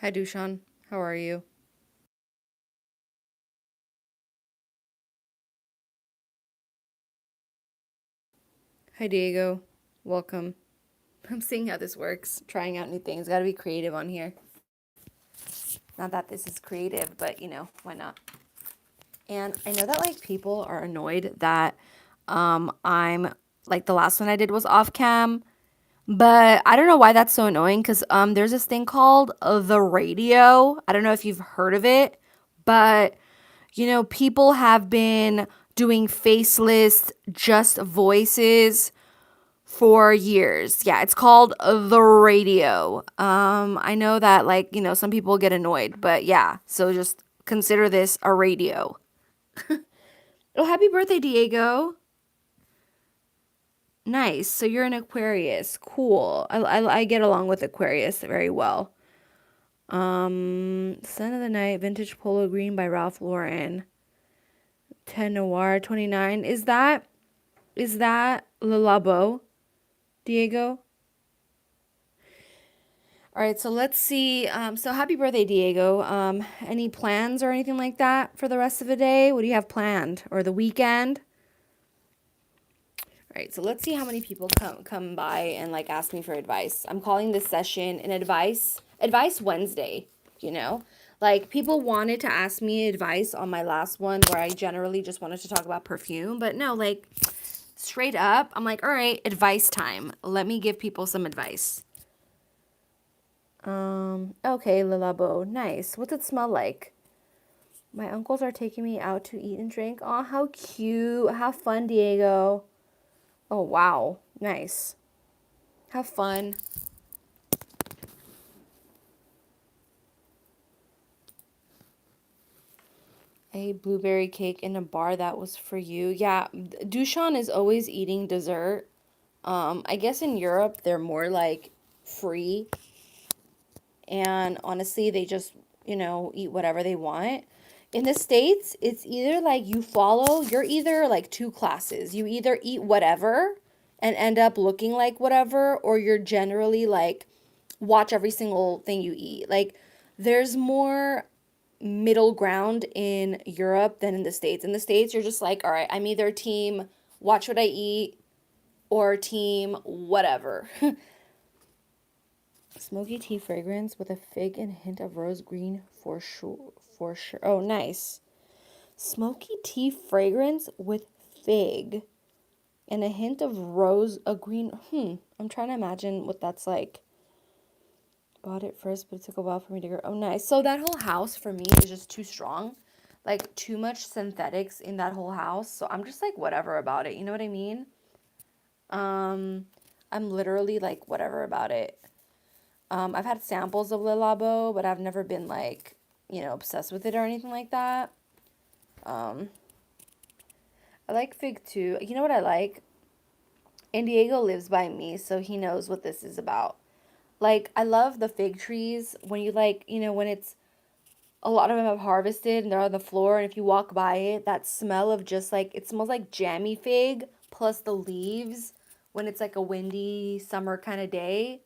Hi, Dushan. How are you? Hi, Diego. Welcome. I'm seeing how this works, trying out new things. Got to be creative on here. Not that this is creative, but why not? And I know that like people are annoyed that I'm like the last one I did was off cam, but I don't know why that's so annoying cuz there's this thing called the radio. I don't know if you've heard of it, but people have been doing faceless just voices for years. Yeah, it's called the radio. I know that like, some people get annoyed, but yeah, so just consider this a radio. Oh, happy birthday, Diego. Nice. So you're an Aquarius. Cool. I get along with Aquarius very well. Sun of the Night, Vintage Polo Green by Ralph Lauren. 10 Noir 29. Is that Le Labo, Diego? All right, so let's see. So happy birthday, Diego. Any plans or anything like that for the rest of the day? What do you have planned or the weekend? All right, so let's see how many people come by and like ask me for advice. I'm calling this session an advice Wednesday, you know? Like people wanted to ask me advice on my last one where I generally just wanted to talk about perfume, but no, like straight up, I'm like, "All right, advice time. Let me give people some advice." Okay, Lilabo. Nice. What's it smell like? My uncles are taking me out to eat and drink. Oh, how cute. Have fun, Diego. Oh, wow. Nice. Have fun. A blueberry cake in a bar that was for you. Yeah, Dushan is always eating dessert. I guess in Europe they're more like free and honestly they just, eat whatever they want. In the States, it's either like you're either like two classes. You either eat whatever and end up looking like whatever, or you're generally like watch every single thing you eat. Like there's more middle ground in Europe than in the States. In the States, you're just like, all right, I'm either team watch what I eat or team whatever. Smoky tea fragrance with a fig and hint of rose green for sure. For sure. Oh, nice. Smoky tea fragrance with fig and a hint of rose, a green. I'm trying to imagine what that's like. Bought it first, but it took a while for me to grow. Oh, nice. So that whole house for me is just too strong. Like too much synthetics in that whole house. So I'm just like whatever about it. You know what I mean? Um, I'm literally like whatever about it. I've had samples of Le Labo, but I've never been like, obsessed with it or anything like that. Um, I like fig too. You know what I like? And Diego lives by me, so he knows what this is about. Like, I love the fig trees when you like, when it's a lot of them have harvested and they're on the floor, and if you walk by it, that smell of just like it smells like jammy fig plus the leaves when it's like a windy summer kind of day.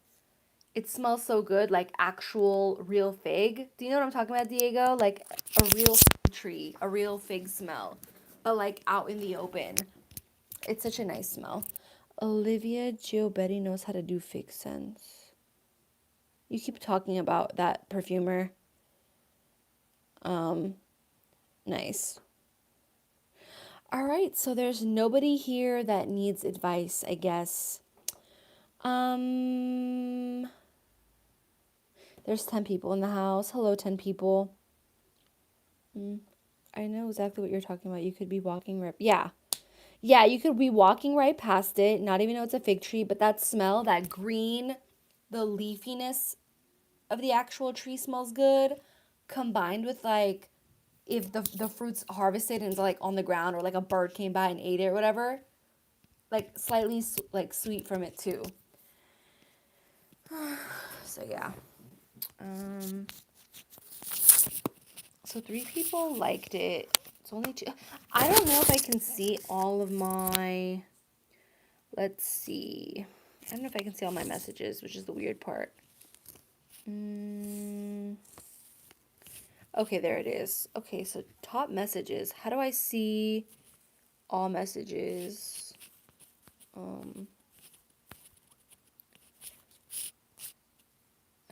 It smells so good, like actual real fig. Do you know what I'm talking about, Diego? Like a real fig tree, a real fig smell, but like out in the open. It's such a nice smell. Olivia Giobetti knows how to do fig scents. You keep talking about that perfumer. Um, nice. All right, so there's nobody here that needs advice, I guess. Um, there's 10 people in the house. Hello, 10 people. I know exactly what you're talking about. You could be walking right. Yeah. Yeah, you could be walking right past it, not even know it's a fig tree, but that smell, that green, the leafiness of the actual tree smells good, combined with like if the fruit's harvested and it's like on the ground or like a bird came by and ate it or whatever, like slightly like sweet from it too. So yeah. Um so three people liked it. It's only two. I don't know if I can see all of my. Let's see. I don't know if I can see all my messages, which is the weird part. Mm, okay, there it is. Okay, so top messages. How do I see all messages? Um,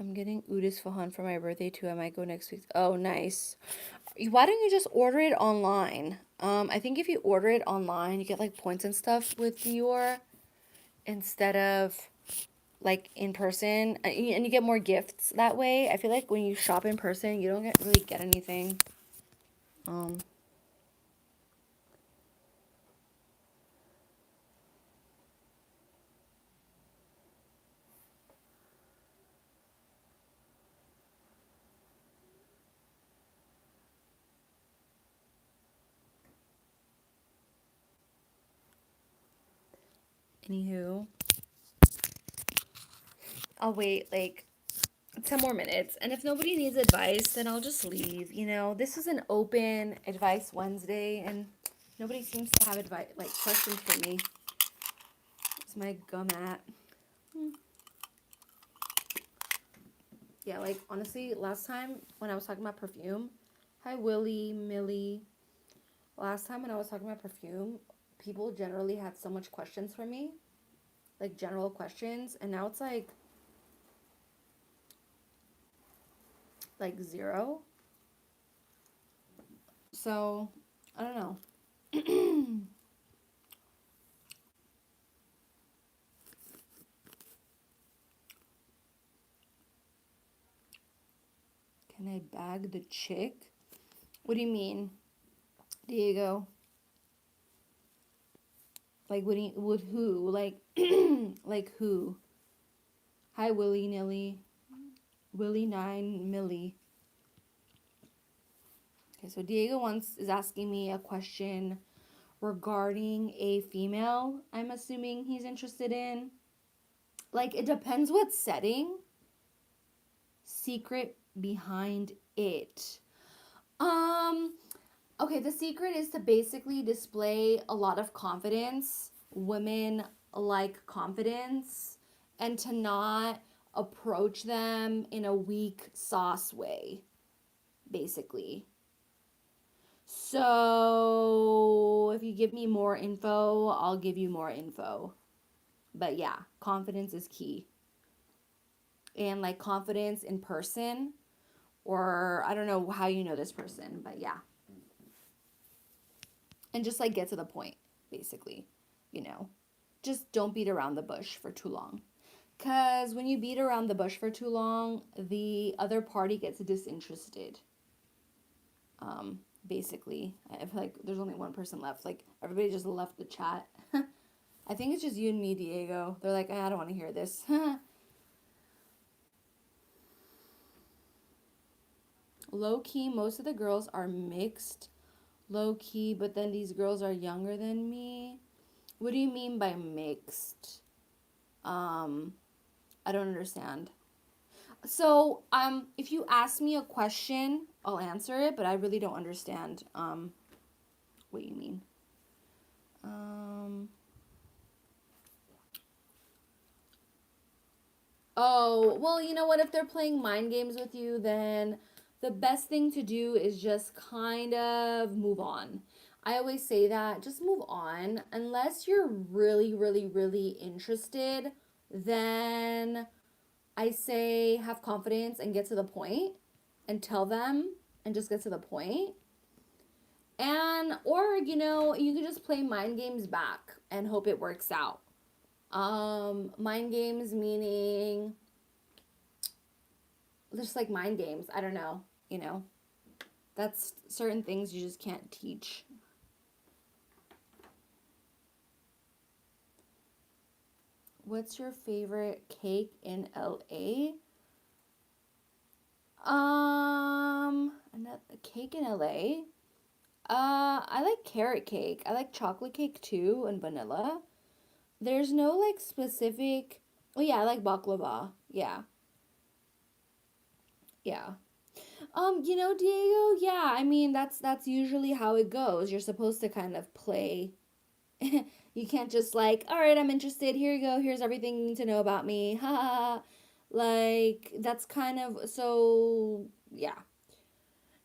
I'm getting Udis Fahan for my birthday too. I might go next week. Oh, nice. Why don't you just order it online? I think if you order it online, you get like points and stuff with Dior instead of like in person, and you get more gifts that way. I feel like when you shop in person, you don't really get anything. Um, Anywho, I'll wait like 10 more minutes. And if nobody needs advice, then I'll just leave. This is an open advice Wednesday, and nobody seems to have advice, like questions for me. It's my gum at. Yeah, like honestly, last time when I was talking about perfume, hi Willie, Millie. Last time when I was talking about perfume, people generally had so much questions for me, like general questions, and now it's like zero. So, I don't know. Can I bag the chick? What do you mean, Diego? Like, with who? Like, like who? Hi, Willie Nilly. Willie 9 Millie. Okay, so Diego is asking me a question regarding a female, I'm assuming he's interested in. Like, it depends what setting. Secret behind it. Um, okay, the secret is to basically display a lot of confidence. Women like confidence, and to not approach them in a weak sauce way, basically. So, if you give me more info, I'll give you more info. But yeah, confidence is key. And like confidence in person, or I don't know how you know this person, but yeah. And just like get to the point, basically, you know. Just don't beat around the bush for too long. Because when you beat around the bush for too long, the other party gets disinterested. Basically, I feel like there's only one person left. Like, everybody just left the chat. I think it's just you and me, Diego. They're like, I don't want to hear this. Low key, most of the girls are mixed. Low key, but then these girls are younger than me. What do you mean by mixed? Um, I don't understand. So, if you ask me a question, I'll answer it, but I really don't understand what you mean. Um, oh, well, you know what? If they're playing mind games with you, then the best thing to do is just kind of move on. I always say that, just move on. Unless you're really, really, really interested, then I say have confidence and get to the point and tell them and just get to the point. And, or, you can just play mind games back and hope it works out. Mind games meaning just like mind games. I don't know, you know. That's certain things you just can't teach. What's your favorite cake in LA? A cake in LA. I like carrot cake. I like chocolate cake too and vanilla. There's no like specific. Oh yeah, I like baklava. Yeah, yeah. Diego. Yeah, I mean that's usually how it goes. You're supposed to kind of play. You can't just like, all right, I'm interested. Here you go. Here's everything you need to know about me. Ha ha ha. Like that's kind of so yeah.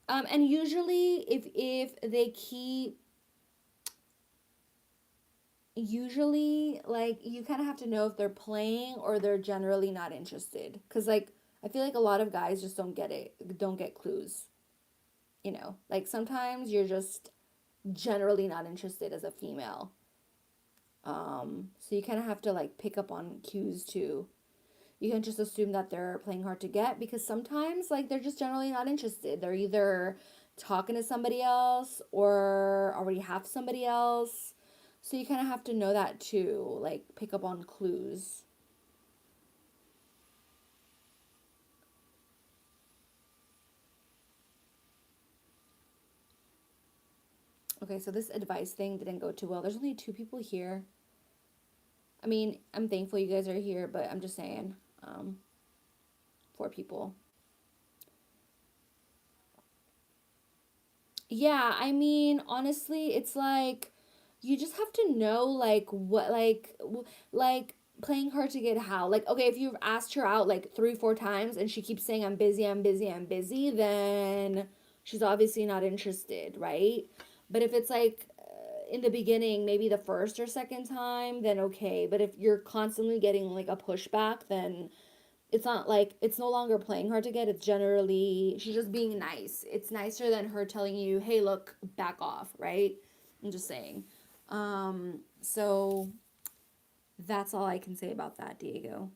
And usually if they keep usually like you kind of have to know if they're playing or they're generally not interested because like I feel like a lot of guys just don't get it, don't get clues, you know, like sometimes you're just generally not interested as a female. So you kind of have to like pick up on cues too. You can just assume that they're playing hard to get because sometimes like they're just generally not interested, they're either talking to somebody else or already have somebody else. So you kind of have to know that too, like pick up on clues. Okay, so this advice thing didn't go too well. There's only two people here. I mean, I'm thankful you guys are here, but I'm just saying, um, four people. Yeah, I mean, honestly, it's like you just have to know like what like playing hard to get how. Like okay, if you've asked her out like 3 4 times and she keeps saying I'm busy, I'm busy, I'm busy, then she's obviously not interested, right? But if it's like in the beginning, maybe the first or second time, then okay. But if you're constantly getting like a pushback, then it's not like it's no longer playing hard to get. It's generally she's just being nice. It's nicer than her telling you, "Hey, look, back off," right? I'm just saying. So that's all I can say about that, Diego.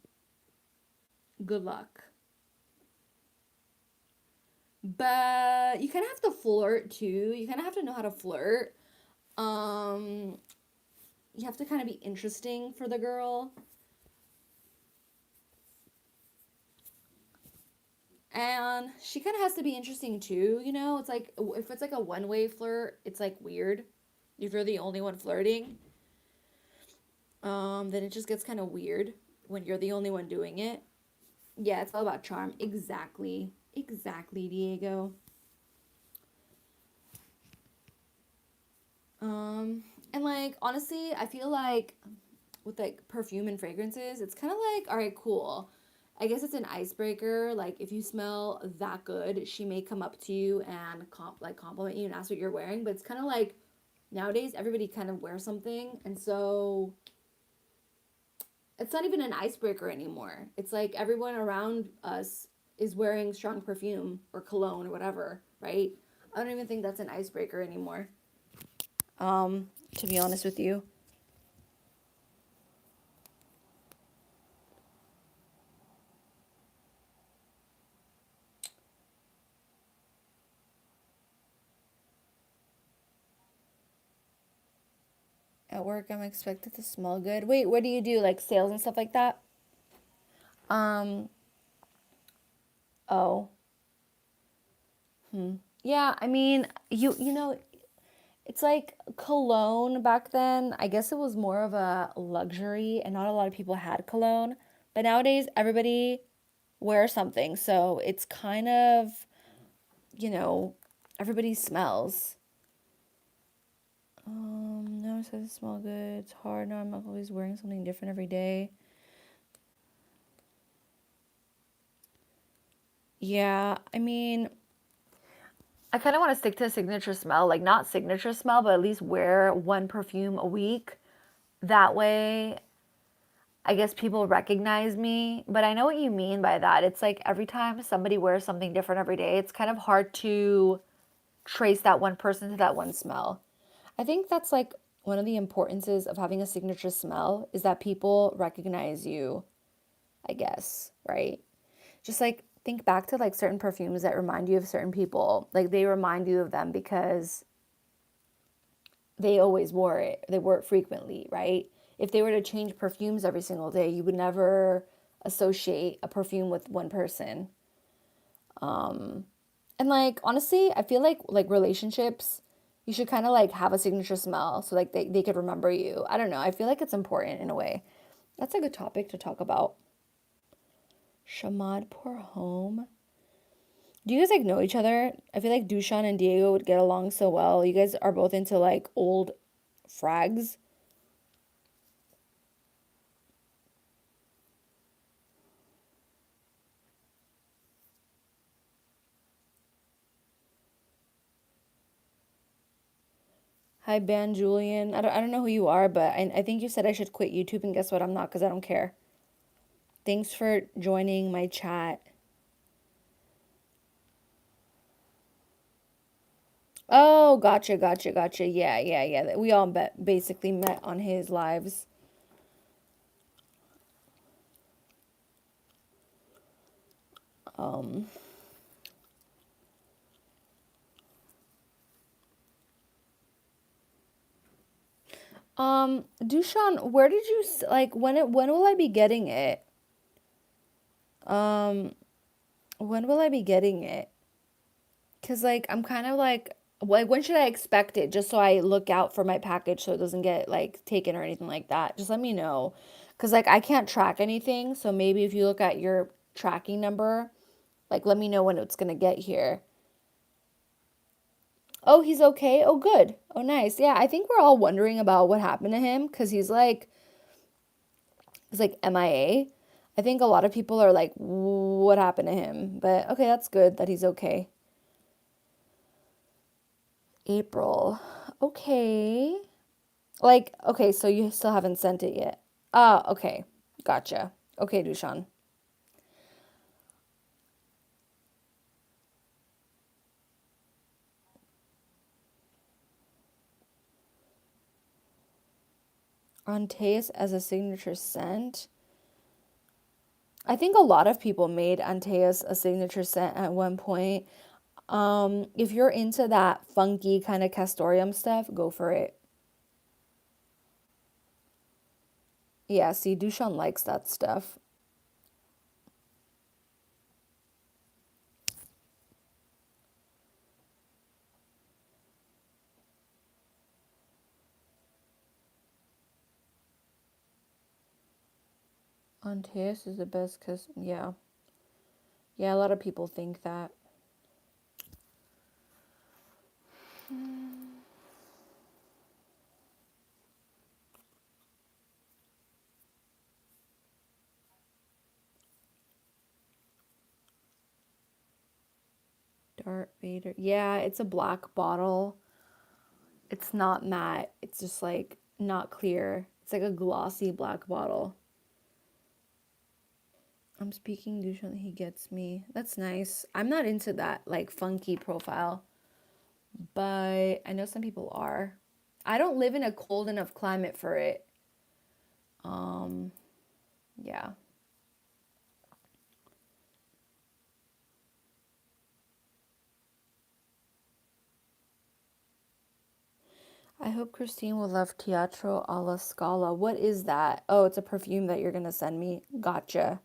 Good luck. But you kind of have to flirt too. You kind of have to know how to flirt. Um, you have to kind of be interesting for the girl. And she kind of has to be interesting too, you know? It's like if it's like a one-way flirt, it's like weird. If you're the only one flirting, then it just gets kind of weird when you're the only one doing it. Yeah, it's all about charm. Exactly. Exactly, Diego. Um, and like honestly, I feel like with like perfume and fragrances, it's kind of like, all right, cool. I guess it's an icebreaker. Like if you smell that good, she may come up to you and compliment you and ask what you're wearing. But it's kind of like nowadays everybody kind of wears something, and so it's not even an icebreaker anymore. It's like everyone around us is wearing strong perfume or cologne or whatever, right? I don't even think that's an icebreaker anymore. To be honest with you. At work, I'm expected to smell good. Wait, what do you do? Like sales and stuff like that? Um, oh. Yeah, I mean, you know, it's like cologne back then. I guess it was more of a luxury and not a lot of people had cologne. But nowadays everybody wears something. So it's kind of, you know, everybody smells. No, it says it smell good. It's hard. No, I'm not always wearing something different every day. Yeah, I mean, I kind of want to stick to a signature smell, like not signature smell, but at least wear one perfume a week. That way, I guess people recognize me. But I know what you mean by that. It's like every time somebody wears something different every day, it's kind of hard to trace that one person to that one smell. I think that's like one of the importances of having a signature smell is that people recognize you, I guess, right? Just like think back to like certain perfumes that remind you of certain people. Like they remind you of them because they always wore it. They wore it frequently, right? If they were to change perfumes every single day, you would never associate a perfume with one person. And like honestly, I feel like relationships, you should kind of like have a signature smell so like they could remember you. I don't know. I feel like it's important in a way. That's a good topic to talk about. Shamad pour home. Do you guys like know each other? I feel like Dushan and Diego would get along so well. You guys are both into like old frags. Hi, Ban Julian. I don't know who you are, but I think you said I should quit YouTube, and guess what? I'm not because I don't care. Thanks for joining my chat. Oh, gotcha, gotcha, gotcha. Yeah, yeah, yeah. We all basically met on his lives. Um, Dushan, where did you like when will I be getting it? Um, when will I be getting it? 'Cause like I'm kind of like when should I expect it? Just so I look out for my package so it doesn't get like taken or anything like that. Just let me know. 'Cause like I can't track anything, so maybe if you look at your tracking number, like let me know when it's gonna get here. Oh, he's okay. Oh, good. Oh, nice. Yeah, I think we're all wondering about what happened to him because he's like MIA. I think a lot of people are like, what happened to him? But okay, that's good that he's okay. April. Okay. Like, okay, so you still haven't sent it yet. Ah, okay. Gotcha. Okay, Dushan. Antaeus as a signature scent. I think a lot of people made Antaeus a signature scent at one point. If you're into that funky kind of castoreum stuff, go for it. Yeah, see, Dushan likes that stuff. Antaeus is the best because, yeah. Yeah, a lot of people think that. Darth Vader. Yeah, it's a black bottle. It's not matte. It's just like not clear. It's like a glossy black bottle. I'm speaking Dushan, he gets me. That's nice. I'm not into that like funky profile, but I know some people are. I don't live in a cold enough climate for it. Um, yeah. I hope Christine will love Teatro alla Scala. What is that? Oh, it's a perfume that you're gonna send me. Gotcha.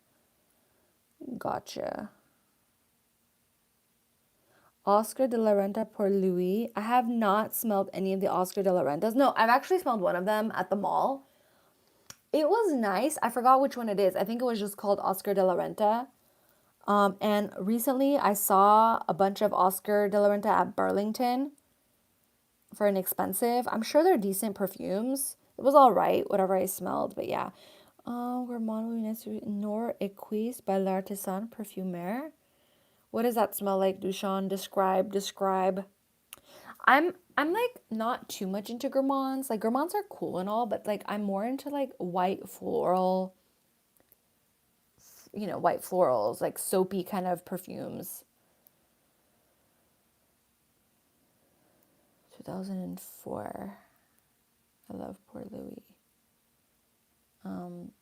Gotcha. Oscar de la Renta por Louis. I have not smelled any of the Oscar de la Rentas. No, I've actually smelled one of them at the mall. It was nice. I forgot which one it is. I think it was just called Oscar de la Renta. And recently I saw a bunch of Oscar de la Renta at Burlington for inexpensive. I'm sure they're decent perfumes. It was all right, whatever I smelled, but yeah. Gourmand Nor Equise by L'Artisan Parfumeur. What does that smell like, Dushan? Describe. I'm like not too much into gourmands. Like gourmands are cool and all, but like I'm more into like white floral, white florals, like soapy kind of perfumes. 2004. I love Port Louis. Um,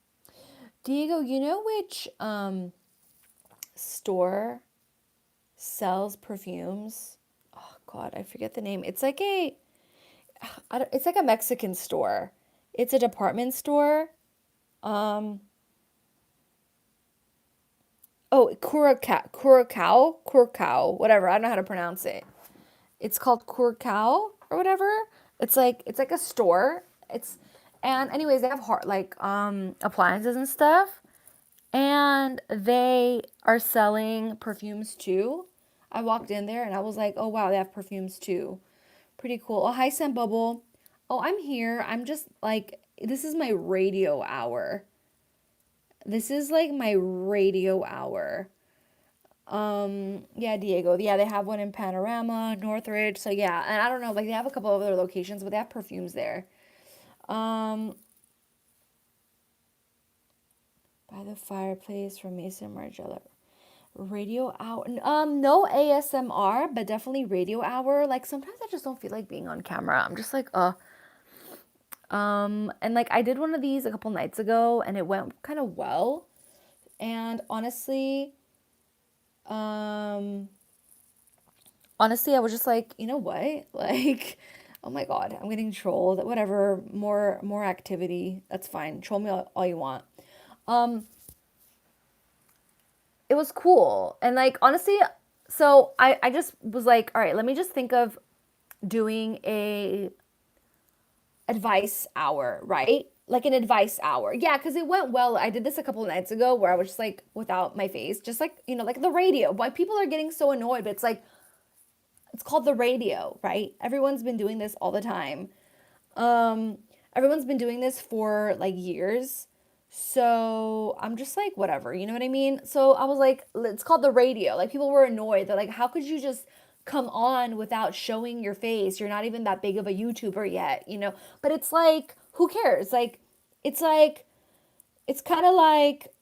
Diego, you know which store sells perfumes? Oh God, I forget the name. It's like it's like a Mexican store. It's a department store. Um, oh, Curacao, whatever. I don't know how to pronounce it. It's called Curacao or whatever. It's like a store. And anyways, they have appliances and stuff, and they are selling perfumes too. I walked in there and I was like, oh wow, they have perfumes too. Pretty cool. Oh, hi, Scent Bubble. Oh, I'm here. I'm just like, this is my radio hour. This is like my radio hour. Yeah, Diego. Yeah, they have one in Panorama, Northridge. So yeah, and I don't know, like they have a couple of other locations, but they have perfumes there. Um, by the fireplace from Mason Margiela. Radio hour. No ASMR, but definitely radio hour. Like sometimes I just don't feel like being on camera. I'm just like, and like I did one of these a couple nights ago and it went kind of well. And um, honestly, I was just like, you know what? Like, oh my God, I'm getting trolled. Whatever, more activity. That's fine. Troll me all you want. Um, it was cool. And like honestly, so I just was like, all right, let me just think of doing a advice hour, right? Like an advice hour. Yeah, because it went well. I did this a couple of nights ago where I was just like without my face, just like, like the radio. Why people are getting so annoyed, but it's like, it's called the radio, right? Everyone's been doing this all the time. Um, everyone's been doing this for like years. So I'm just like, whatever, you know what I mean? So I was like, it's called the radio. Like people were annoyed. They're like, how could you just come on without showing your face? You're not even that big of a YouTuber yet. But it's like, who cares? It's like, it's kind of like,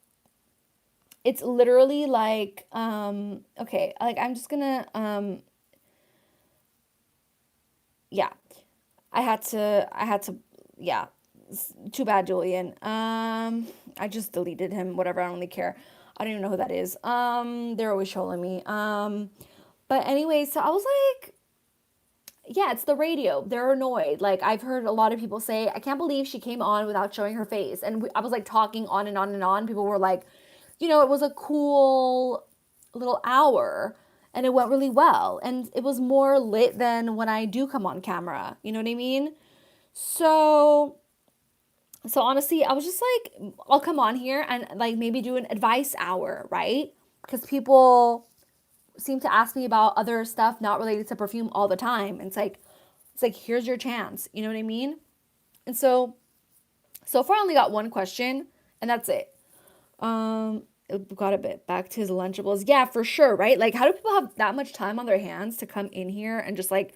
it's literally like, okay, like I'm just gonna, yeah, I had to, yeah. Too bad, Julian. I just deleted him. Whatever. I don't really care. I don't even know who that is. They're always trolling me. But anyway, so I was like, yeah, it's the radio. They're annoyed. Like I've heard a lot of people say, I can't believe she came on without showing her face. And I was like talking on and on and on. People were like, it was a cool little hour and it went really well. And it was more lit than when I do come on camera. You know what I mean? So so honestly, I was just like, I'll come on here and like maybe do an advice hour, right? Because people seem to ask me about other stuff not related to perfume all the time. And it's like here's your chance. You know what I mean? And so far I only got one question, and that's it. It got a bit back to his Lunchables. Yeah, for sure, right? Like, how do people have that much time on their hands to come in here and just like,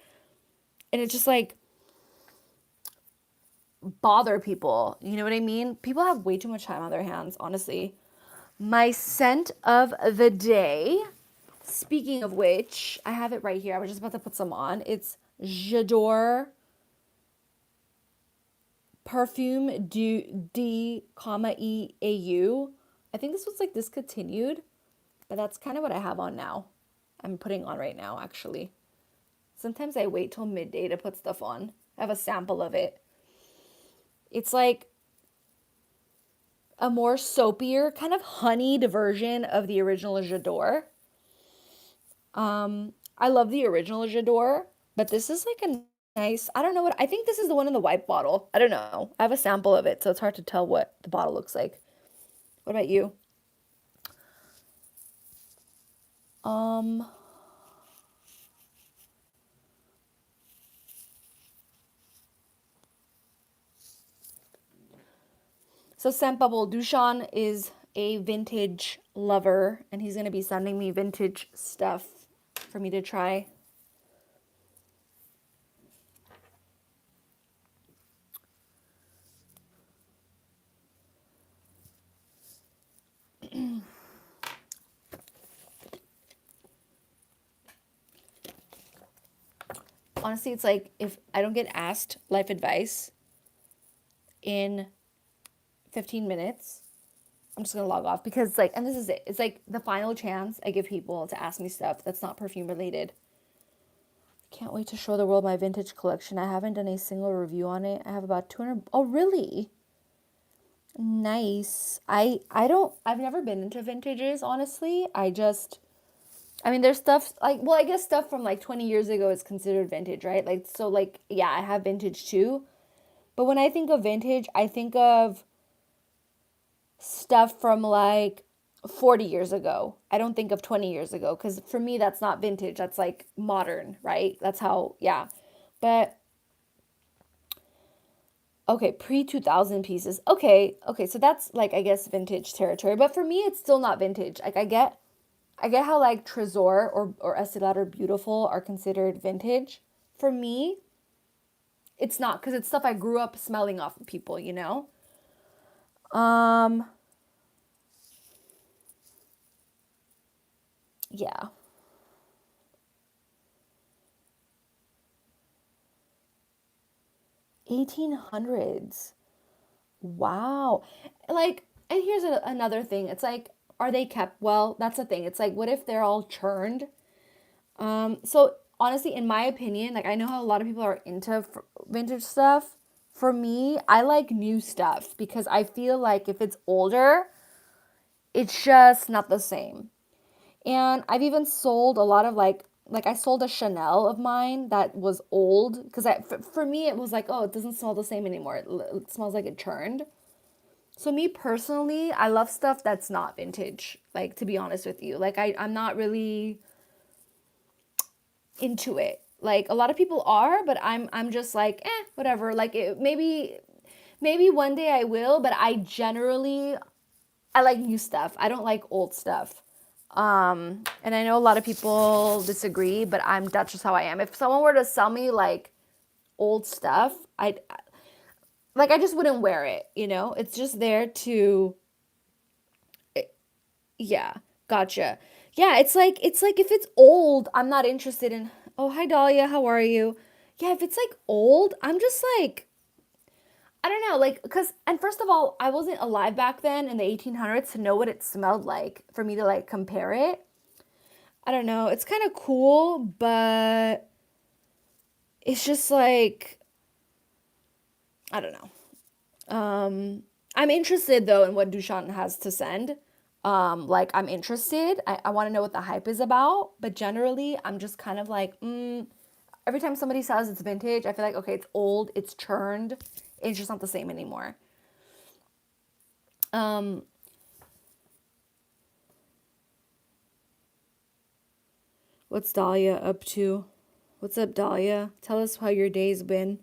and it's just like bother people. You know what I mean? People have way too much time on their hands, honestly. My scent of the day. Speaking of which, I have it right here. I was just about to put some on. It's J'adore Perfume D, comma EAU. I think this was like discontinued, but that's kind of what I have on now. I'm putting on right now, actually. Sometimes I wait till midday to put stuff on. I have a sample of it. It's like a more soapier, kind of honeyed version of the original J'adore. I love the original J'adore, but this is like a nice, I don't know what, I think this is the one in the white bottle. I don't know. I have a sample of it, so it's hard to tell what the bottle looks like. What about you? Um, so Scent Bubble, Dushan is a vintage lover, and he's going to be sending me vintage stuff for me to try. Honestly, it's like if I don't get asked life advice in 15 minutes, I'm just gonna log off because like, and this is it. It's like the final chance I give people to ask me stuff that's not perfume related. Can't wait to show the world my vintage collection. I haven't done a single review on it. I have about 200. Oh, really? Nice. I don't. I've never been into vintages, honestly. I mean, there's stuff like, well, I guess stuff from like 20 years ago is considered vintage, right? Like, so like, yeah, I have vintage too. But when I think of vintage, I think of stuff from like 40 years ago. I don't think of 20 years ago because for me, that's not vintage. That's like modern, right? That's how, yeah. But okay, pre 2000 pieces. Okay, so that's like, I guess, vintage territory. But for me, it's still not vintage. Like, I get, I get how like Trésor or Estee Lauder Beautiful are considered vintage. For me, it's not because it's stuff I grew up smelling off of people, you know? Um, yeah. 1800s. Wow. Like, and here's another thing. It's like, are they kept well? That's the thing. It's like, what if they're all churned? So honestly, in my opinion, like I know how a lot of people are into vintage stuff. For me, I like new stuff because I feel like if it's older, it's just not the same. And I've even sold a lot of like I sold a Chanel of mine that was old because for me it was like, oh, it doesn't smell the same anymore. It smells like it churned. So me personally, I love stuff that's not vintage. Like to be honest with you, like I'm not really into it. Like a lot of people are, but I'm just like, whatever. Like maybe one day I will, but I like new stuff. I don't like old stuff. And I know a lot of people disagree, but that's just how I am. If someone were to sell me like old stuff, I just wouldn't wear it, you know? It's just there to yeah, gotcha. Yeah, it's like if it's old, I'm not interested in. Oh, hi Dahlia, how are you? Yeah, if it's like old, I'm just like I don't know, like cuz and first of all, I wasn't alive back then in the 1800s to know what it smelled like for me to like compare it. I don't know. It's kind of cool, but it's just like I don't know. I'm interested though in what Dushan has to send. Like I'm interested. I want to know what the hype is about, but generally I'm just kind of like, every time somebody says it's vintage, I feel like okay, it's old, it's churned, it's just not the same anymore. Um, what's Dahlia up to? What's up, Dahlia? Tell us how your day's been.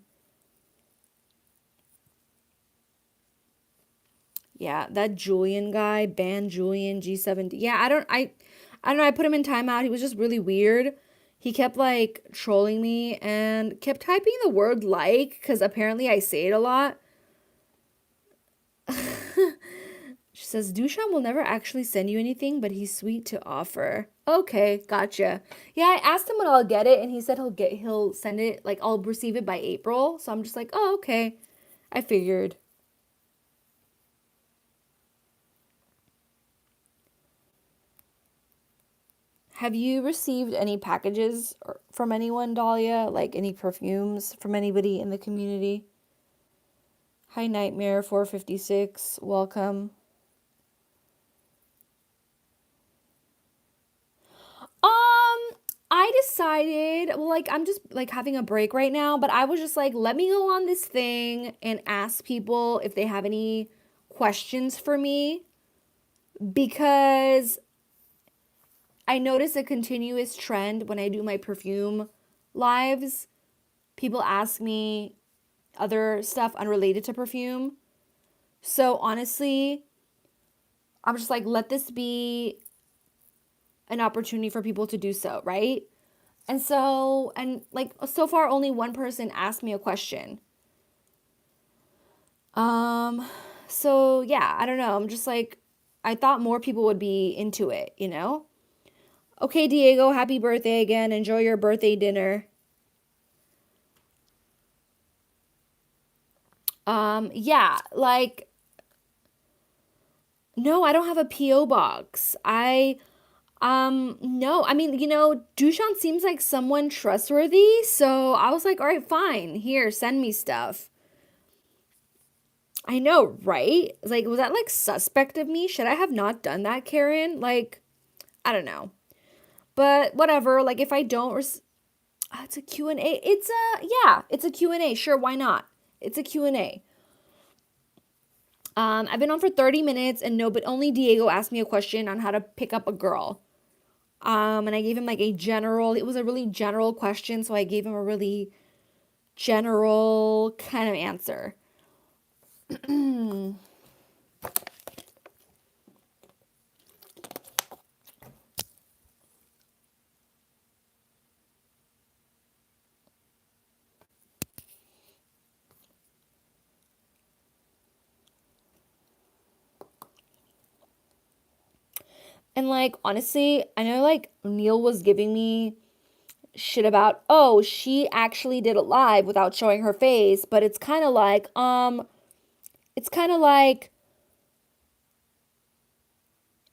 Yeah, that Julian guy, banned Julian G70. Yeah, I don't know, I put him in timeout. He was just really weird. He kept like trolling me and kept typing the word like cuz apparently I say it a lot. She says Dushan will never actually send you anything, but he's sweet to offer. Okay, gotcha. Yeah, I asked him when I'll get it and he said he'll send it like I'll receive it by April. So I'm just like, "Oh, okay." I figured. Have you received any packages from anyone, Dahlia? Like any perfumes from anybody in the community? Hi, Nightmare 456. Welcome. I decided, well, like, I'm just like having a break right now, but I was just like, let me go on this thing and ask people if they have any questions for me because I notice a continuous trend when I do my perfume lives. People ask me other stuff unrelated to perfume. So honestly, I'm just like, let this be an opportunity for people to do so, right? And like, so far, only one person asked me a question. Um, so yeah, I don't know. I'm just like, I thought more people would be into it, you know? Okay, Diego, happy birthday again. Enjoy your birthday dinner. Yeah, like, no, I don't have a P.O. box. No, I mean, Dushan seems like someone trustworthy, so I was like, all right, fine, here, send me stuff. I know, right? Like, was that like suspect of me? Should I have not done that, Karen? Like, I don't know. But whatever, like, if I don't, it's a Q&A. Yeah, it's a Q&A. Sure, why not? It's a Q&A. I've been on for 30 minutes and no, but only Diego asked me a question on how to pick up a girl. And I gave him like it was a really general question, so I gave him a really general kind of answer. And like honestly, I know like Neil was giving me shit about, oh, she actually did it live without showing her face, but it's kind of like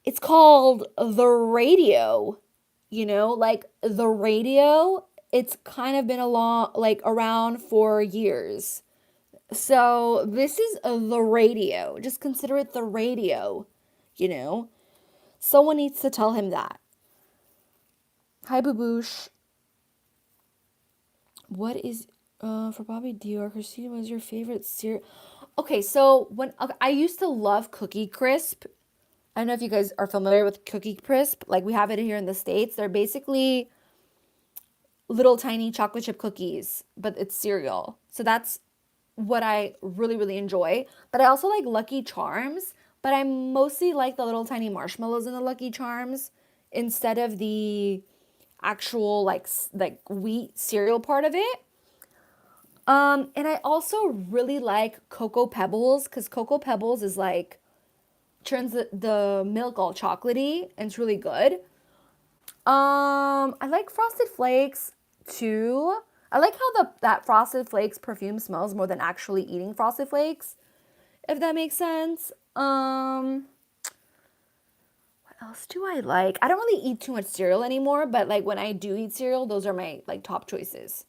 it's called the radio, like the radio, it's kind of been along like around for years. So this is the radio. Just consider it the radio, you know? Someone needs to tell him that. Hi, Baboosh. What is for Bobby Dior? Christina, what is your favorite cereal? Okay, so when okay, I used to love Cookie Crisp. I don't know if you guys are familiar with Cookie Crisp. Like we have it here in the States. They're basically little tiny chocolate chip cookies, but it's cereal. So that's what I really, really enjoy. But I also like Lucky Charms, but I mostly like the little tiny marshmallows in the Lucky Charms instead of the actual like wheat cereal part of it. And I also really like Cocoa Pebbles because Cocoa Pebbles is like turns the milk all chocolatey and it's really good. I like Frosted Flakes too. I like how that Frosted Flakes perfume smells more than actually eating Frosted Flakes, if that makes sense. What else do I like? I don't really eat too much cereal anymore, but like when I do eat cereal, those are my like top choices.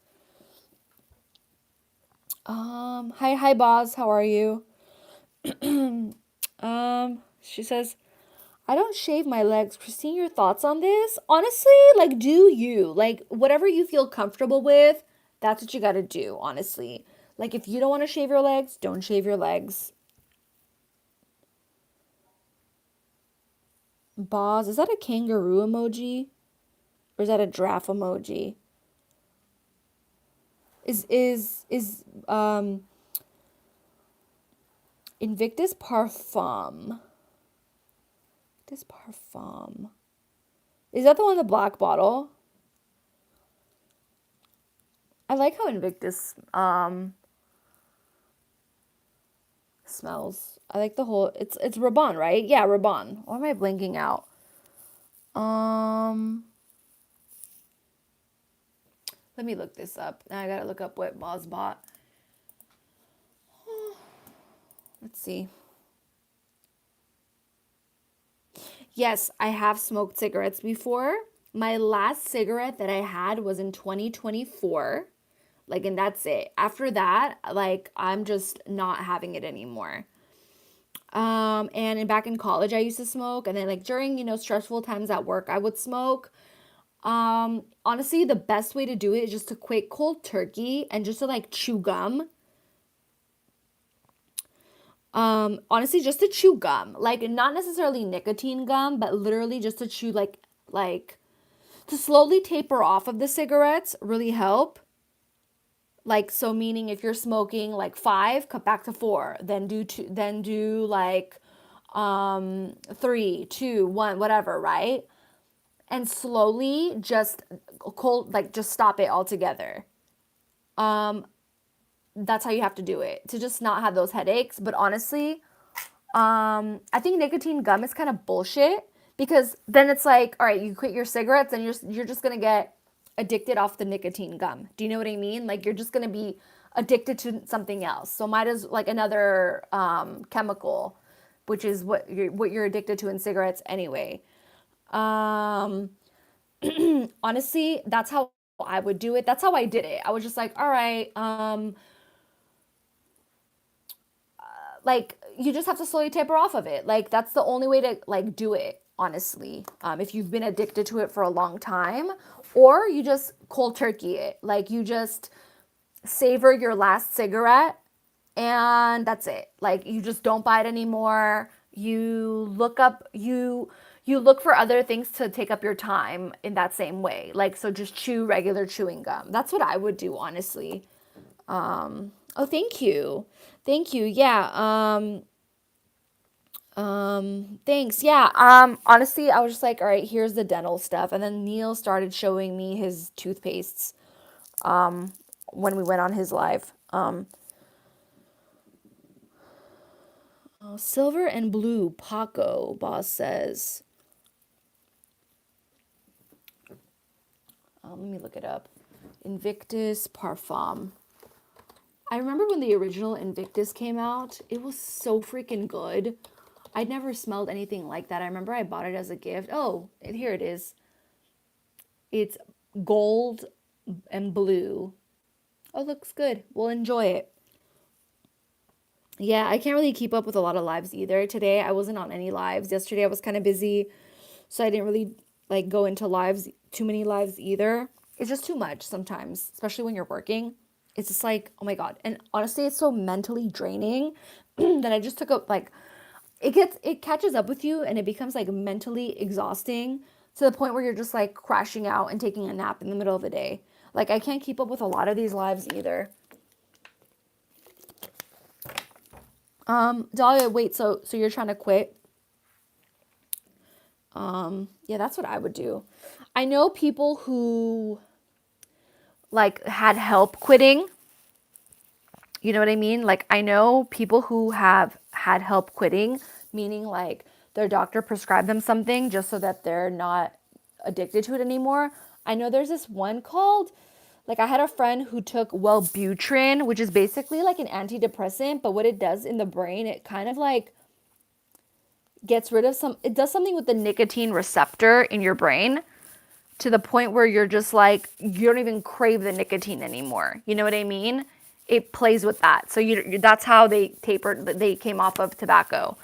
Hi boss, how are you? She says, I don't shave my legs. Christine, your thoughts on this? Honestly, like, do you? Like, whatever you feel comfortable with, that's what you gotta do, honestly. Like, if you don't wanna shave your legs, don't shave your legs. Boz, is that a kangaroo emoji? Or is that a giraffe emoji? Is Invictus Parfum. This Parfum. Is that the one in the black bottle? I like how Invictus smells. I like the whole it's Rabanne, right? Yeah, Rabanne. Why am I blinking out? Um Let me look this up. Now I gotta look up what Boz bought. Let's see. Yes, I have smoked cigarettes before. My last cigarette that I had was in 2024. Like, and that's it. After that, like, I'm just not having it anymore. And back in college, I used to smoke, and then like during stressful times at work, I would smoke. Honestly, the best way to do it is just to quit cold turkey and just to like chew gum. Honestly, just to chew gum, like not necessarily nicotine gum, but literally just to chew like to slowly taper off of the cigarettes really help. Like so, meaning if you're smoking like five, cut back to four, then do two, then do like three, two, one, whatever, right? And slowly just cold like just stop it altogether. Um, that's how you have to do it to just not have those headaches. But honestly, I think nicotine gum is kind of bullshit because then it's like, all right, you quit your cigarettes and you're just gonna get addicted off the nicotine gum. Do you know what I mean? Like you're just gonna be addicted to something else. So might as like another chemical, which is what you're addicted to in cigarettes anyway. Um, Honestly, that's how I would do it. That's how I did it. I was just like, all right, like you just have to slowly taper off of it. Like that's the only way to like do it, honestly. If you've been addicted to it for a long time, or you just cold turkey it. Like you just savor your last cigarette and that's it. Like you just don't buy it anymore. You look for other things to take up your time in that same way. Like so just chew regular chewing gum. That's what I would do, honestly. Oh, thank you. Thank you. Yeah. Thanks. Yeah. Honestly, I was just like, all right, here's the dental stuff. And then Neil started showing me his toothpastes when we went on his live. Oh, silver and blue, Paco, boss says. Let me look it up. Invictus Parfum. I remember when the original Invictus came out, it was so freaking good. I'd never smelled anything like that. I remember I bought it as a gift. Oh, and here it is. It's gold and blue. Oh, looks good. We'll enjoy it. Yeah, I can't really keep up with a lot of lives either. Today I wasn't on any lives. Yesterday I was kind of busy, so I didn't really like go into lives, too many lives either. It's just too much sometimes, especially when you're working. It's just like, oh my God. And honestly, it's so mentally draining that I just took up like it catches up with you and it becomes like mentally exhausting to the point where you're just like crashing out and taking a nap in the middle of the day. Like I can't keep up with a lot of these lives either. Dahlia, wait, so you're trying to quit? Yeah, that's what I would do. I know people who like had help quitting. You know what I mean? Like I know people who have had help quitting, meaning like their doctor prescribed them something just so that they're not addicted to it anymore. I know there's this one called like I had a friend who took Wellbutrin, which is basically like an antidepressant, but what it does in the brain, it kind of like gets rid of it does something with the nicotine receptor in your brain to the point where you're just like you don't even crave the nicotine anymore. You know what I mean? It plays with that. So that's how they came off of tobacco.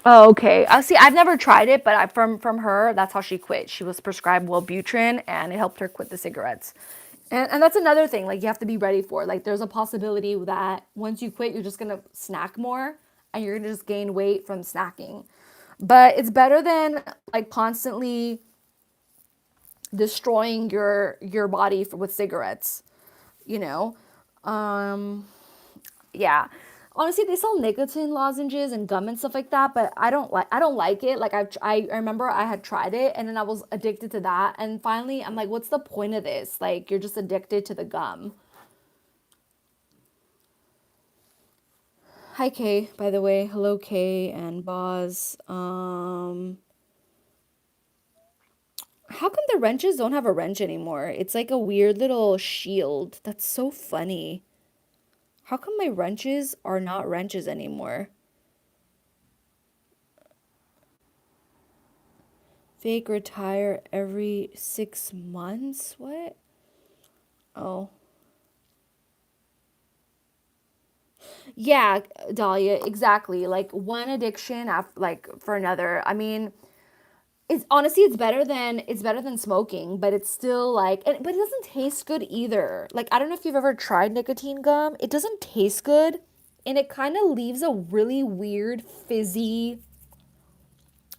Oh, okay. See, I've never tried it, but from her, that's how she quit. She was prescribed Wellbutrin, and it helped her quit the cigarettes. And that's another thing. Like you have to be ready for. Like there's a possibility that once you quit, you're just gonna snack more, and you're gonna just gain weight from snacking. But it's better than like constantly destroying your body with cigarettes. You know. Yeah. Honestly, they sell nicotine lozenges and gum and stuff like that, but I don't like it. Like I remember I had tried it and then I was addicted to that. And finally, I'm like, what's the point of this? Like you're just addicted to the gum. Hi Kay, by the way. Hello Kay and Boz. How come the wrenches don't have a wrench anymore? It's like a weird little shield. That's so funny. How come my wrenches are not wrenches anymore? Fake retire every 6 months? What? Oh. Yeah, Dahlia, exactly. Like one addiction like for another. I mean, it's honestly it's better than smoking, but it's still like but it doesn't taste good either. Like I don't know if you've ever tried nicotine gum. It doesn't taste good and it kind of leaves a really weird fizzy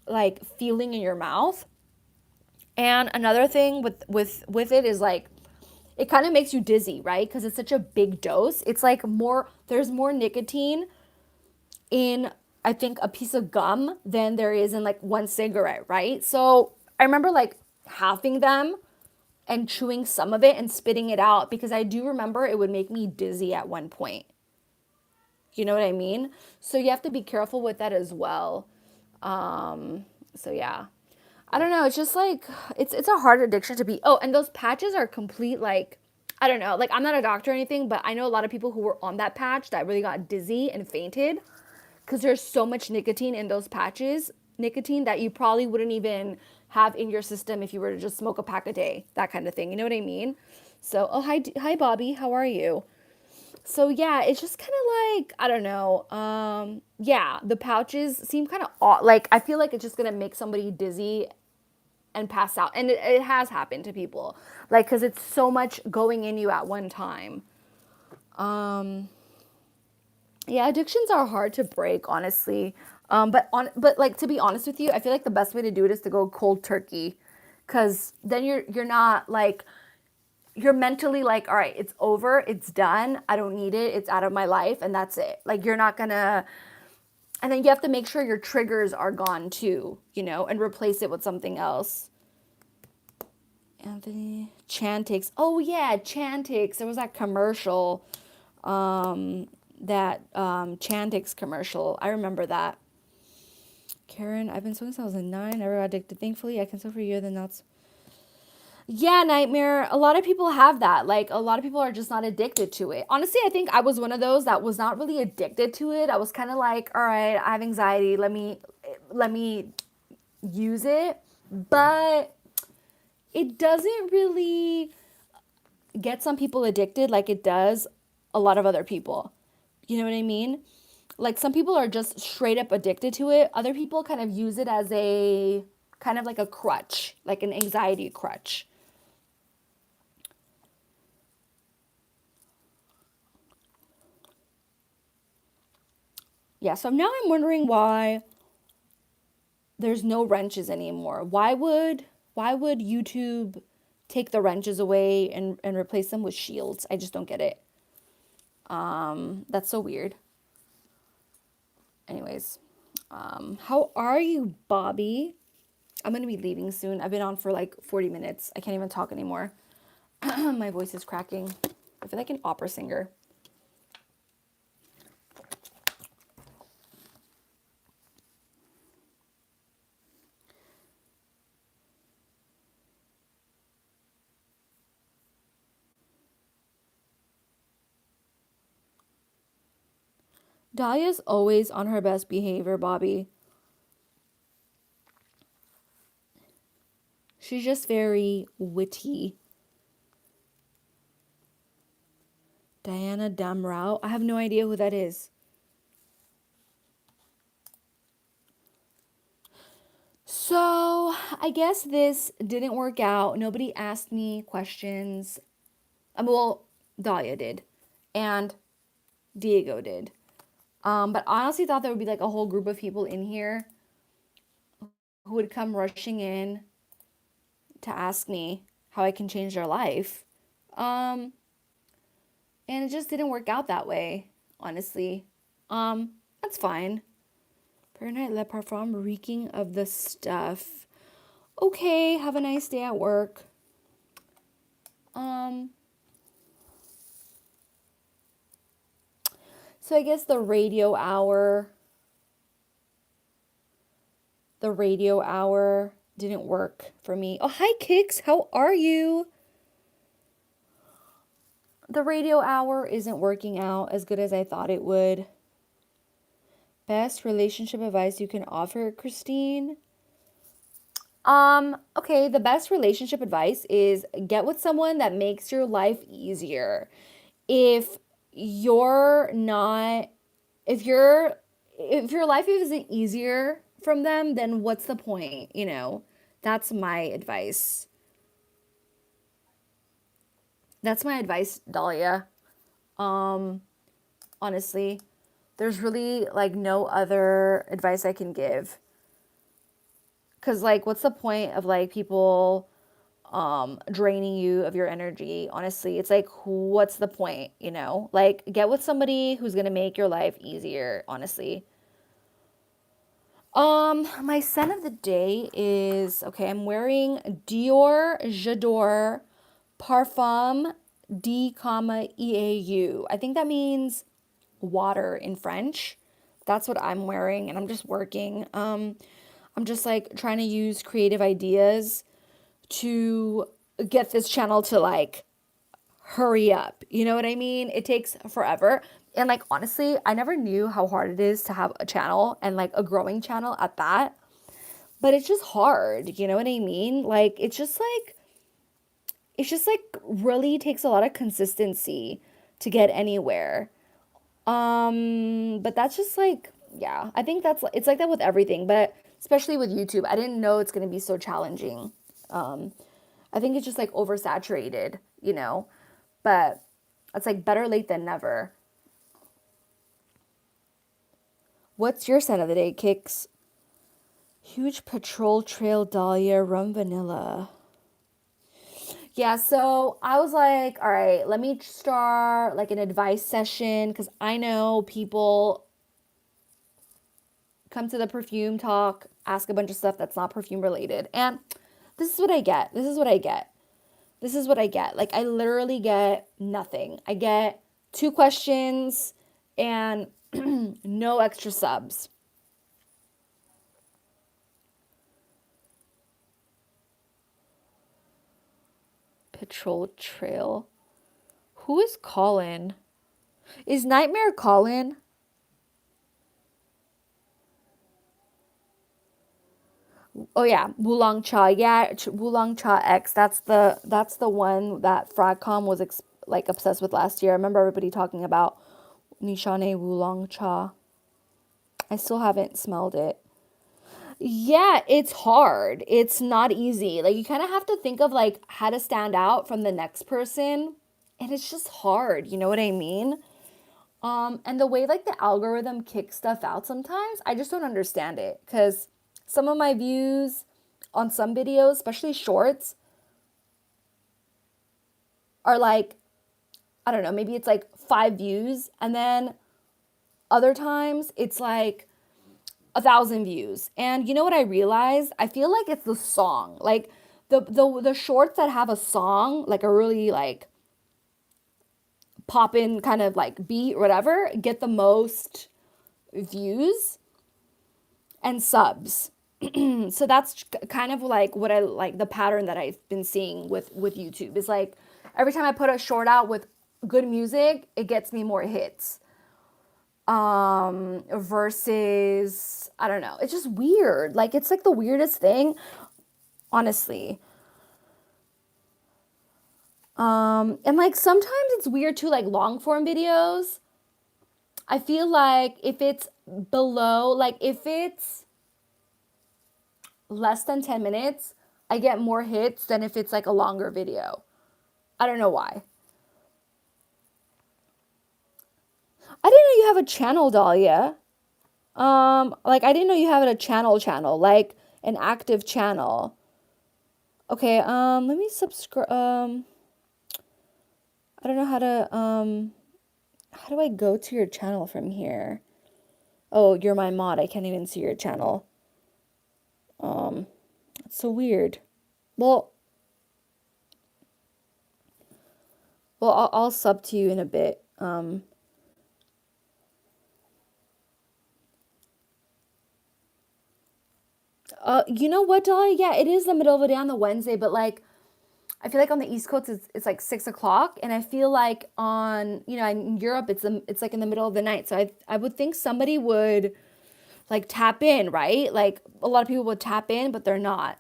like feeling in your mouth. And another thing with it is like it kind of makes you dizzy, right? Because it's such a big dose. It's like there's more nicotine in, I think, a piece of gum than there is in like one cigarette, right? So I remember like halving them and chewing some of it and spitting it out because I do remember it would make me dizzy at one point. You know what I mean? So you have to be careful with that as well. So yeah. I don't know. It's just like it's a hard addiction to be. Oh, and those patches are complete like I don't know. Like I'm not a doctor or anything, but I know a lot of people who were on that patch that really got dizzy and fainted because there's so much nicotine in those patches, nicotine that you probably wouldn't even have in your system if you were to just smoke a pack a day, that kind of thing. You know what I mean? So, oh hi Bobby, how are you? So yeah, it's just kind of like I don't know. Yeah, the pouches seem kind of odd. Like I feel like it's just gonna make somebody dizzy and pass out. And it has happened to people. Like, because it's so much going in you at one time. Yeah, addictions are hard to break, honestly. But like to be honest with you, I feel like the best way to do it is to go cold turkey, because then you're not like you're mentally like, all right, it's over, it's done, I don't need it, it's out of my life, and that's it. Like you're not gonna, and then you have to make sure your triggers are gone too, and replace it with something else. Anthony Chantix. Oh yeah, Chantix. There was that commercial, that Chantix commercial. I remember that. Karen, I've been smoking since I was 9. Never got addicted. Thankfully, I can smoke for a year, then that's. Yeah, Nightmare. A lot of people have that. Like, a lot of people are just not addicted to it. Honestly, I think I was one of those that was not really addicted to it. I was kind of like, all right, I have anxiety. Let me use it. But it doesn't really get some people addicted like it does a lot of other people. You know what I mean? Like some people are just straight up addicted to it. Other people kind of use it as a kind of like a crutch, like an anxiety crutch. Yeah, so now I'm wondering why there's no wrenches anymore. Why would YouTube take the wrenches away and replace them with shields? I just don't get it. That's so weird. Anyways, how are you, Bobby? I'm gonna be leaving soon. I've been on for like 40 minutes. I can't even talk anymore. My voice is cracking. I feel like an opera singer. Dahlia's always on her best behavior, Bobby. She's just very witty. Diana Damrau. I have no idea who that is. So, I guess this didn't work out. Nobody asked me questions. Well, Dahlia did. And Diego did. But I honestly thought there would be like a whole group of people in here who would come rushing in to ask me how I can change their life. Um, and it just didn't work out that way, honestly. That's fine. Fahrenheit Le Parfum reeking of the stuff. Okay, have a nice day at work. Um, so I guess the radio hour didn't work for me. Oh, hi Kix, how are you? The radio hour isn't working out as good as I thought it would. Best relationship advice you can offer, Christine? Okay, the best relationship advice is get with someone that makes your life easier. If you're not if you're if your life isn't easier from them, then what's the point, you know? That's my advice. That's my advice, Dahlia. Um, Honestly, there's really like no other advice I can give. Cause like what's the point of like people draining you of your energy? Honestly, it's like what's the point, you know? Like get with somebody who's gonna make your life easier, honestly. My scent of the day is okay, I'm wearing Dior J'adore Parfum D, comma EAU. I think that means water in French. That's what I'm wearing and I'm just working. I'm just like trying to use creative ideas to get this channel to like hurry up. You know what I mean? It takes forever. And like honestly, I never knew how hard it is to have a channel and like a growing channel at that. But it's just hard, you know what I mean? Like it's just like really takes a lot of consistency to get anywhere. But that's just like, yeah, I think it's like that with everything, but especially with YouTube. I didn't know it's going to be so challenging. Um, I think it's just like oversaturated, you know, but it's like better late than never. What's your scent of the day, Kicks? Huge Patrol Trail Dahlia Rum Vanilla. Yeah, so I was like, all right, let me start like an advice session because I know people come to the perfume talk, ask a bunch of stuff that's not perfume related. And this is what I get. This is what I get. This is what I get. Like, I literally get nothing. I get two questions and no extra subs. Patrol Trail. Who is Colin? Is Nightmare Colin? Oh yeah, Wulong Cha. Yeah, Wulong Cha X. That's the one that Fragcom was like obsessed with last year. I remember everybody talking about Nishane Wulong Cha. I still haven't smelled it. Yeah, it's hard. It's not easy. Like you kind of have to think of like how to stand out from the next person, and it's just hard. You know what I mean? And the way like the algorithm kicks stuff out sometimes, I just don't understand it because some of my views on some videos, especially shorts, are like, I don't know, maybe it's like 5 views, and then other times it's like 1,000 views. And you know what I realized? I feel like it's the song. Like the shorts that have a song, like a really like pop in kind of like beat, or whatever, get the most views and subs. So that's kind of like what I like, the pattern that I've been seeing with YouTube is like every time I put a short out with good music, it gets me more hits. Versus I don't know. It's just weird. Like it's like the weirdest thing, honestly. And like sometimes it's weird too, like long form videos. I feel like if it's below, like if it's less than 10 minutes, I get more hits than if it's like a longer video. I don't know why. I didn't know you have a channel, Dahlia. Like I didn't know you have a channel, like an active channel. Okay, let me subscribe. I don't know how do I go to your channel from here? Oh, you're my mod. I can't even see your channel. It's so weird. Well, I'll sub to you in a bit. You know what, Dolly? Yeah, it is the middle of the day on the Wednesday, but like, I feel like on the East Coast it's like 6 o'clock, and I feel like on in Europe it's like in the middle of the night. So I would think somebody would like tap in, right? Like a lot of people would tap in, but they're not.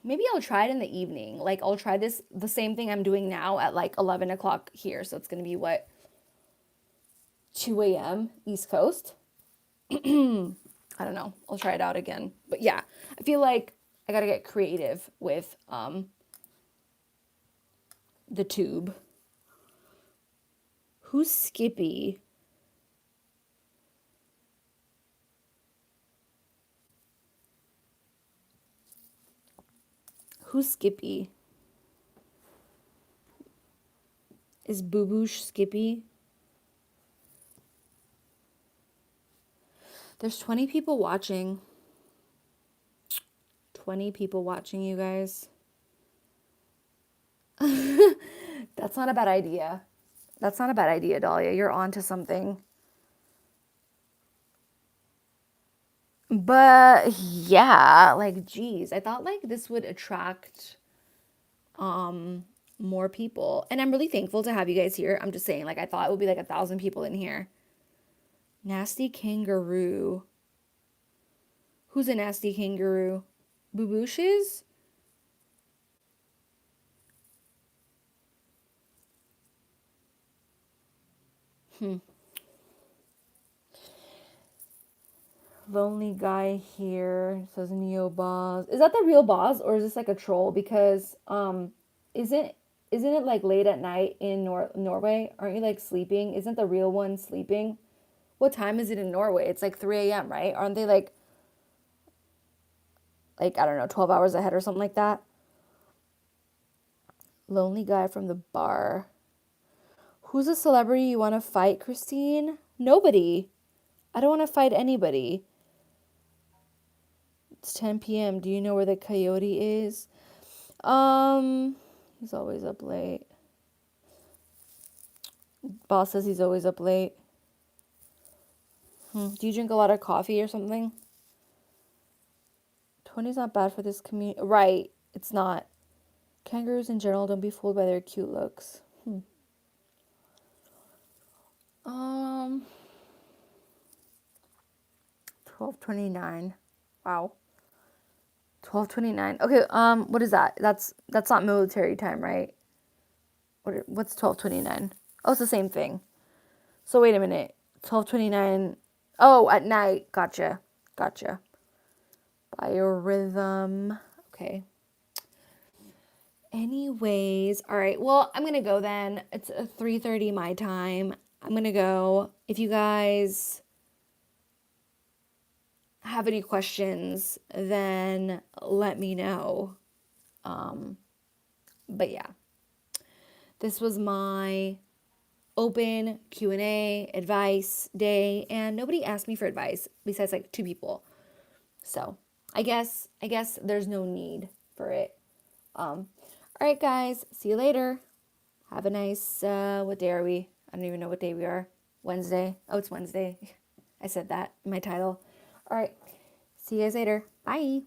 Maybe I'll try it in the evening. Like I'll try the same thing I'm doing now at like 11 o'clock here. So it's gonna be what, 2 a.m. East Coast. I don't know. I'll try it out again. But yeah, I feel like I gotta get creative with the tube. Who's Skippy? Who's Skippy? Is Boo Boosh Skippy? There's 20 people watching. 20 people watching, you guys. That's not a bad idea. That's not a bad idea, Dahlia. You're on to something. But yeah, like geez, I thought like this would attract more people. And I'm really thankful to have you guys here. I'm just saying, like I thought it would be like 1,000 people in here. Nasty kangaroo. Who's a nasty kangaroo? Boo is? Lonely guy here says Neo Boss. Is that the real boss or is this like a troll? Because isn't isn't it like late at night in Norway? Aren't you like sleeping? Isn't the real one sleeping? What time is it in Norway? It's like 3 a.m., right? Aren't they like I don't know, 12 hours ahead or something like that? Lonely guy from the bar. Who's a celebrity you want to fight, Christine? Nobody. I don't want to fight anybody. It's 10 p.m. Do you know where the coyote is? He's always up late. Boss says he's always up late. Do you drink a lot of coffee or something? 20's not bad for this community. Right, it's not. Kangaroos in general, don't be fooled by their cute looks. 12:29. Wow. 12:29. Okay, what is that? That's not military time, right? What's 12:29? Oh, it's the same thing. So wait a minute. 12:29. Oh, at night. Gotcha. Gotcha. Biorhythm. Okay. Anyways, all right. Well, I'm gonna go then. It's 3:30 my time. I'm gonna go. If you guys have any questions, then let me know. But yeah, this was my open Q&A advice day, and nobody asked me for advice besides like 2 people. So I guess there's no need for it. All right, guys. See you later. Have a nice, what day are we? I don't even know what day we are. Wednesday. Oh, it's Wednesday. I said that in my title. All right. See you guys later. Bye.